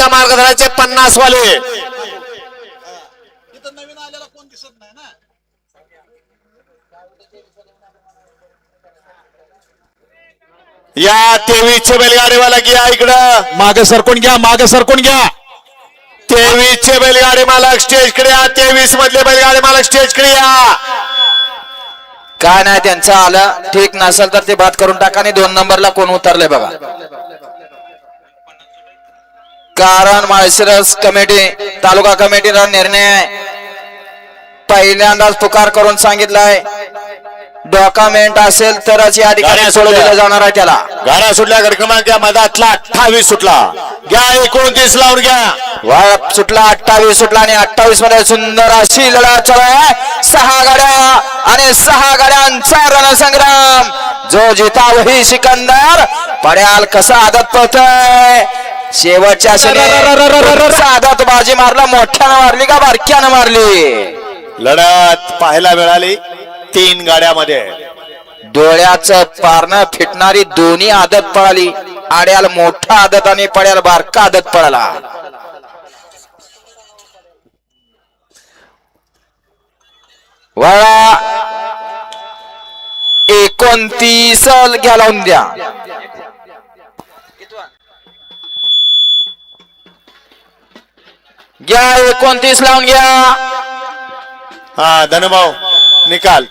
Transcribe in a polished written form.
पुढचा मार्ग धरायचे 50 वाले. इथं नवीन आलेला कोण दिसत नाही ना. या 23चे बैलगाडीवाला घ्या इकडं. मागे सरकून घ्या, मागे सरकून घ्या. 23चे बैलगाडी मालक स्टेज कडे या. 23 मधले बैलगाडी मालक स्टेज कडे या. काय नाही त्यांचं आलं ठीक नसेल तर ते बाद करून टाका. आणि 2 नंबरला कोण उतरले बघा. कारण माळशिरस कमिटी तालुका कमिटीचा निर्णय पहिल्यांदाच पुकार करून सांगितलाय डॉक्युमेंट असेल तरच या ठिकाणी सोडवलं जाणार आहे. त्याला गाड्या सुटल्या. गट क्रमांक घ्या मधातला 28 सुटला. घ्या 29 लावून घ्या. वाळ सुटला 28 सुटला आणि 28 मध्ये सुंदर अशी लढत चालू आहे. 6 गाड्या आणि 6 गाड्यांचा रणसंग्राम. जो जिता वही सिकंदर. पड्याल कसा आदत पळतोय. शेवटच्या क्षणी आदत बाजी मारला. मोठ्यानं मारली का बारक्यानं मारली. लढत पाहायला मिळाली 3 गाड्यामध्ये. डोळ्याचं पारणं फिटणारी दोन्ही आदत पळाली. आड्याला मोठा आदत आणि पड्याला बारका आदत पळाला. वळा 29 घ्या लावून द्या. घ्या 29 लावून घ्या. हा धनुभाऊ निकाल.